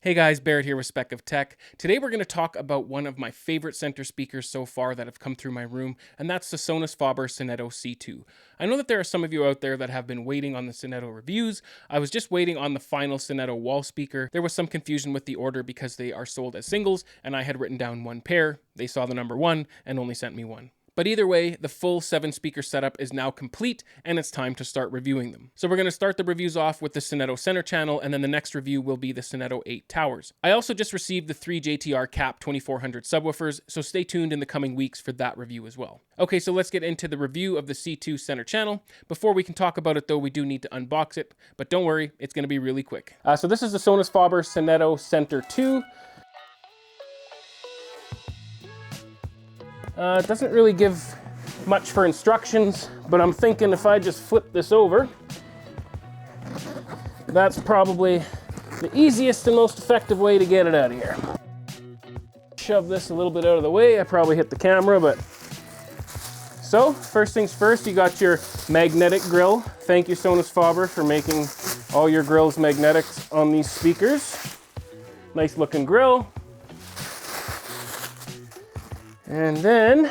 Hey guys, Barrett here with Spec of Tech. Today we're going to talk about one of my favorite center speakers so far that have come through my room, and that's the Sonus Faber Sonetto CII. I know that there are some of you out there that have been waiting on the Sonetto reviews. I was just waiting on the final Sonetto wall speaker. There was some confusion with the order because they are sold as singles, and I had written down one pair. They saw the number 1 and only sent me one. But either way, the full 7-speaker setup is now complete, and it's time to start reviewing them. So we're going to start the reviews off with the Sonetto center channel, and then the next review will be the Sonetto 8 towers. I also just received the 3 JTR Cap 2400 subwoofers, so stay tuned in the coming weeks for that review as well. Okay, so let's get into the review of the CII center channel. Before we can talk about it though, we do need to unbox it, but don't worry, it's going to be really quick. So this is the Sonus Faber Sonetto Center 2. It doesn't really give much for instructions, but I'm thinking if I just flip this over, that's probably the easiest and most effective way to get it out of here. Shove this a little bit out of the way. I probably hit the camera, but... So, first things first, you got your magnetic grill. Thank you, Sonus Faber, for making all your grills magnetic on these speakers. Nice looking grill. And then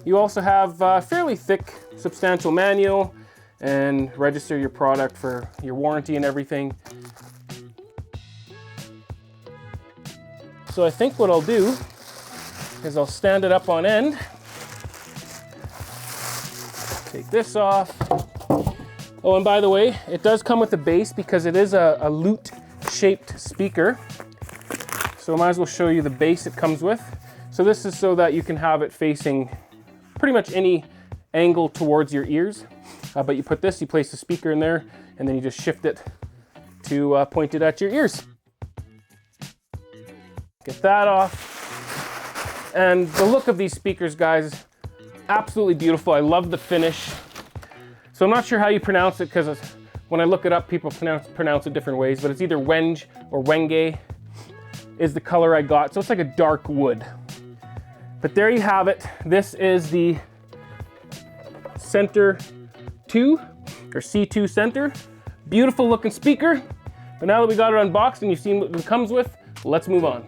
you also have a fairly thick, substantial manual and register your product for your warranty and everything. So I think what I'll do is I'll stand it up on end, take this off. Oh, and by the way, it does come with a base because it is a lute-shaped speaker. So I might as well show you the base it comes with. So this is so that you can have it facing pretty much any angle towards your ears. But you put this, you place the speaker in there, and then you just shift it to point it at your ears. Get that off. And the look of these speakers, guys, absolutely beautiful. I love the finish. So I'm not sure how you pronounce it because when I look it up, people pronounce it different ways, but it's either wenge or wenge is the color I got. So it's like a dark wood. But there you have it. This is the Center 2 or C2 Center. Beautiful looking speaker. But now that we got it unboxed and you've seen what it comes with, let's move on.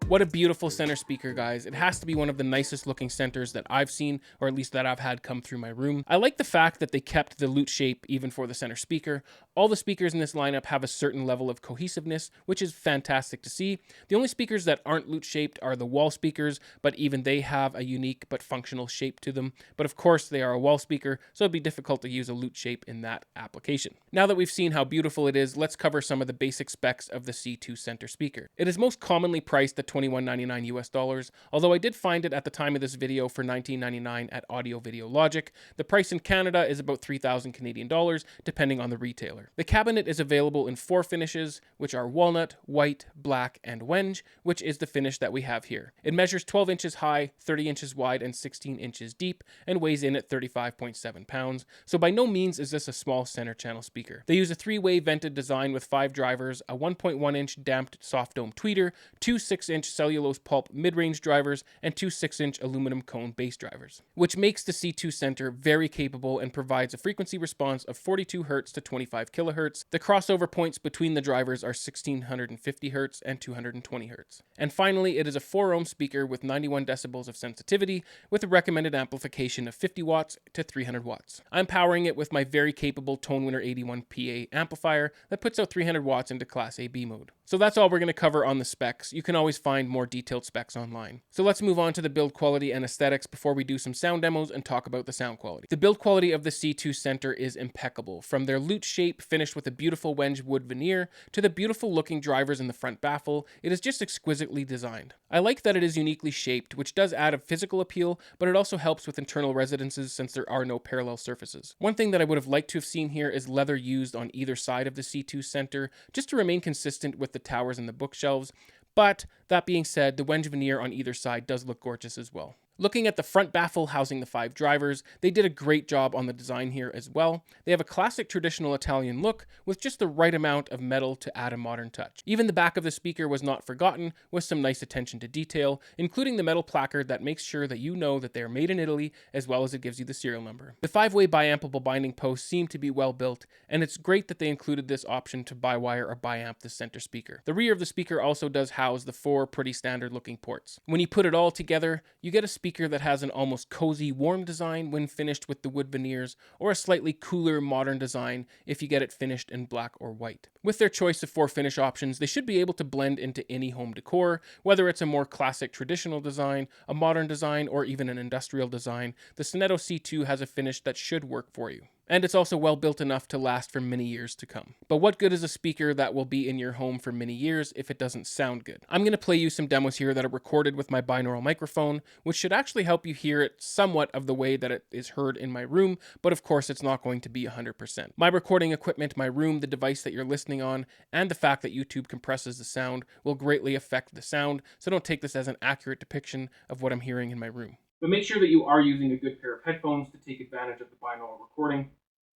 What a beautiful center speaker, guys. It has to be one of the nicest looking centers that I've seen, or at least that I've had come through my room. I like the fact that they kept the lute shape even for the center speaker. All the speakers in this lineup have a certain level of cohesiveness, which is fantastic to see. The only speakers that aren't lute shaped are the wall speakers, but even they have a unique but functional shape to them. But of course, they are a wall speaker, so it'd be difficult to use a lute shape in that application. Now that we've seen how beautiful it is, let's cover some of the basic specs of the C2 center speaker. It is most commonly priced at $21.99 US, although I did find it at the time of this video for $19.99 at Audio Video Logic. The price in Canada is about 3,000 Canadian dollars, depending on the retailer. The cabinet is available in 4 finishes, which are walnut, white, black, and wenge, which is the finish that we have here. It measures 12 inches high, 30 inches wide, and 16 inches deep, and weighs in at 35.7 pounds, so by no means is this a small center channel speaker. They use a 3-way vented design with 5 drivers, a 1.1-inch damped soft dome tweeter, 2 6-inch cellulose pulp mid-range drivers, and 2 6-inch aluminum cone bass drivers, which makes the C2 Center very capable and provides a frequency response of 42 Hz to 25 kHz. The crossover points between the drivers are 1650 Hz and 220 Hz. And finally, it is a 4-ohm speaker with 91 decibels of sensitivity with a recommended amplification of 50 watts to 300 watts. I'm powering it with my very capable ToneWinner 81 PA amplifier that puts out 300 watts into Class AB mode. So that's all we're going to cover on the specs. You can always find more detailed specs online. So let's move on to the build quality and aesthetics before we do some sound demos and talk about the sound quality. The build quality of the C2 Center is impeccable. From their lute shape finished with a beautiful wenge wood veneer to the beautiful looking drivers in the front baffle, it is just exquisitely designed. I like that it is uniquely shaped, which does add a physical appeal, but it also helps with internal residences since there are no parallel surfaces. One thing that I would have liked to have seen here is leather used on either side of the C2 Center, just to remain consistent with the towers and the bookshelves. But that being said, the wenge veneer on either side does look gorgeous as well. Looking at the front baffle housing the 5 drivers, they did a great job on the design here as well. They have a classic traditional Italian look with just the right amount of metal to add a modern touch. Even the back of the speaker was not forgotten, with some nice attention to detail, including the metal placard that makes sure that you know that they are made in Italy, as well as it gives you the serial number. The 5-way biampable binding posts seem to be well built, and it's great that they included this option to bi-wire or biamp the center speaker. The rear of the speaker also does house the 4 pretty standard looking ports. When you put it all together, you get a speaker that has an almost cozy, warm design when finished with the wood veneers, or a slightly cooler, modern design if you get it finished in black or white. With their choice of 4 finish options, they should be able to blend into any home decor, whether it's a more classic traditional design, a modern design, or even an industrial design. The Sonetto C2 has a finish that should work for you. And it's also well built enough to last for many years to come. But what good is a speaker that will be in your home for many years if it doesn't sound good? I'm going to play you some demos here that are recorded with my binaural microphone, which should actually help you hear it somewhat of the way that it is heard in my room, but of course it's not going to be 100%. My recording equipment, my room, the device that you're listening on, and the fact that YouTube compresses the sound will greatly affect the sound, so don't take this as an accurate depiction of what I'm hearing in my room. But make sure that you are using a good pair of headphones to take advantage of the binaural recording.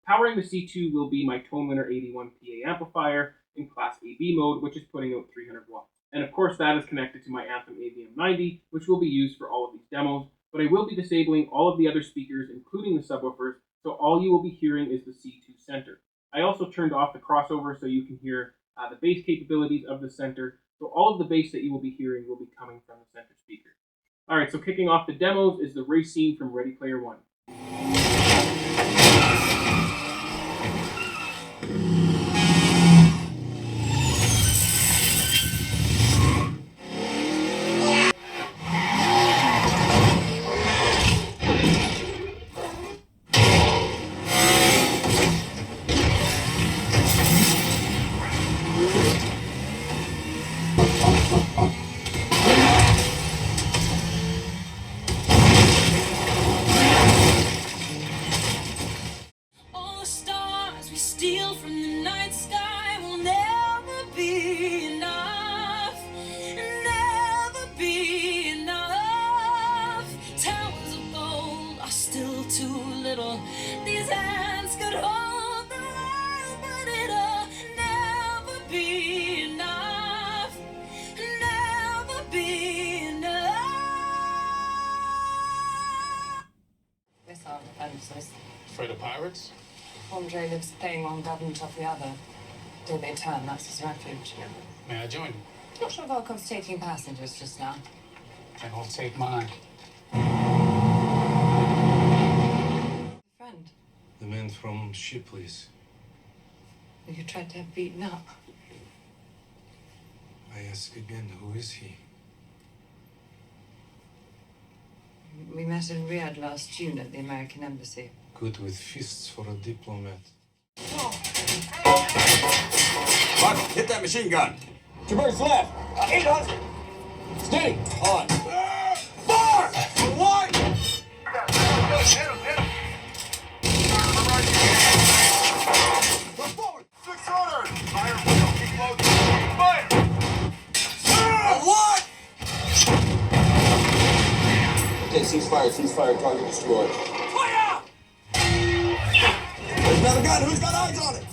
Powering the C2 will be my Tone Winner 81 PA amplifier in Class AB mode, which is putting out 300 watts. And of course that is connected to my Anthem AVM 90, which will be used for all of these demos, but I will be disabling all of the other speakers, including the subwoofers, so all you will be hearing is the C2 center. I also turned off the crossover so you can hear the bass capabilities of the center, so all of the bass that you will be hearing will be coming from the center speaker. Alright, so kicking off the demos is the race scene from Ready Player One. These hands could hold the world, but it'll never be enough. Never be enough. This are defenseless. Afraid of pirates? Andre lives playing one government off the other. Till they turn, that's his refuge. May I join you? Not sure Volkov's taking passengers just now. Then I'll take mine. Friend, The man from Shipley's. who you tried to have beaten up. I ask again, who is he? We met in Riyadh last June at the American Embassy. Good with fists for a diplomat. Buck, hit that machine gun. Traverse left. 800. Steady. On. Fire! One! Push forward. 600. Fire. Keep low. Fire. What? Okay, ceasefire, target destroyed. Fire! There's another gun. Who's got eyes on it?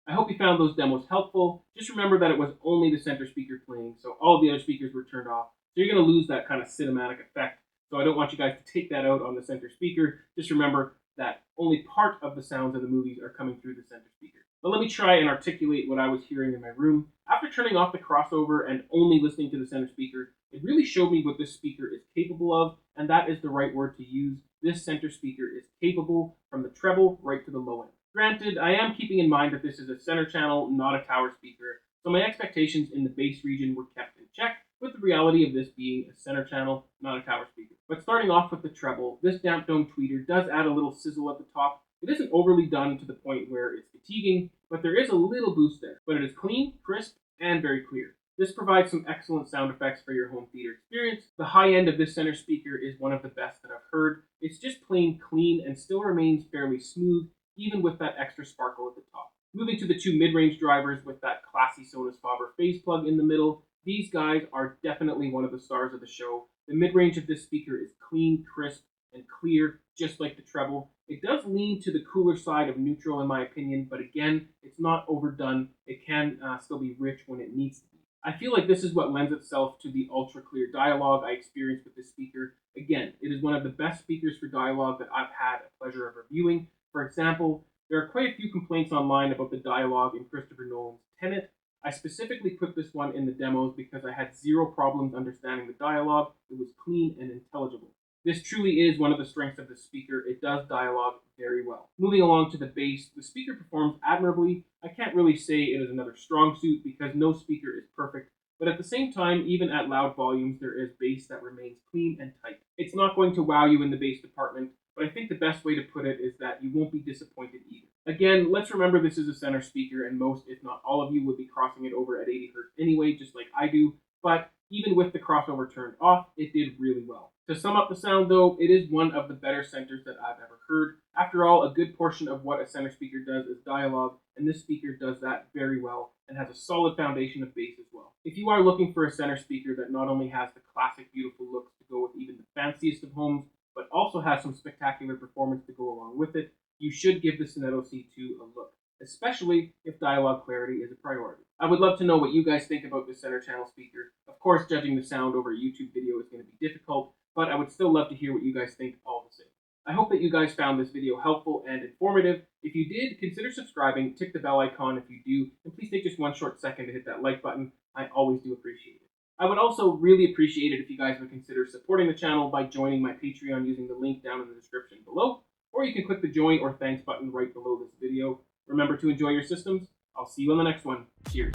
I hope you found those demos helpful. Just remember that it was only the center speaker playing, so all of the other speakers were turned off. So you're going to lose that kind of cinematic effect. So I don't want you guys to take that out on the center speaker. Just remember that only part of the sounds of the movies are coming through the center speaker. But let me try and articulate what I was hearing in my room. After turning off the crossover and only listening to the center speaker, it really showed me what this speaker is capable of, and that is the right word to use. This center speaker is capable from the treble right to the low end. Granted, I am keeping in mind that this is a center channel, not a tower speaker, so my expectations in the bass region were kept in check, with the reality of this being a center channel, not a tower speaker. But starting off with the treble, this damp dome tweeter does add a little sizzle at the top. It isn't overly done to the point where it's fatiguing, but there is a little boost there. But it is clean, crisp, and very clear. This provides some excellent sound effects for your home theater experience. The high end of this center speaker is one of the best that I've heard. It's just plain clean and still remains fairly smooth, even with that extra sparkle at the top. Moving to the two mid-range drivers with that classy Sonus Faber phase plug in the middle, these guys are definitely one of the stars of the show. The mid-range of this speaker is clean, crisp, and clear, just like the treble. It does lean to the cooler side of neutral in my opinion, but again, it's not overdone. It can still be rich when it needs to be. I feel like this is what lends itself to the ultra clear dialogue I experienced with this speaker. Again, it is one of the best speakers for dialogue that I've had a pleasure of reviewing. For example, there are quite a few complaints online about the dialogue in Christopher Nolan's Tenet. I specifically put this one in the demos because I had zero problems understanding the dialogue. It was clean and intelligible. This truly is one of the strengths of the speaker. It does dialogue very well. Moving along to the bass, the speaker performs admirably. I can't really say it is another strong suit because no speaker is perfect, but at the same time, even at loud volumes, there is bass that remains clean and tight. It's not going to wow you in the bass department, but I think the best way to put it is that you won't be disappointed either. Again, let's remember this is a center speaker, and most, if not all of you, would be crossing it over at 80 Hz anyway, just like I do, but even with the crossover turned off, it did really well. To sum up the sound though, it is one of the better centers that I've ever heard. After all, a good portion of what a center speaker does is dialogue, and this speaker does that very well and has a solid foundation of bass as well. If you are looking for a center speaker that not only has the classic beautiful looks to go with even the fanciest of homes, but also has some spectacular performance to go along with it, you should give the Sonetto C2 a look, especially if dialogue clarity is a priority. I would love to know what you guys think about this center channel speaker. Of course, judging the sound over a YouTube video is going to be difficult, but I would still love to hear what you guys think all the same. I hope that you guys found this video helpful and informative. If you did, consider subscribing, tick the bell icon if you do, and please take just one short second to hit that like button. I always do appreciate it. I would also really appreciate it if you guys would consider supporting the channel by joining my Patreon using the link down in the description below, or you can click the join or thanks button right below this video. Remember to enjoy your systems. I'll see you on the next one. Cheers.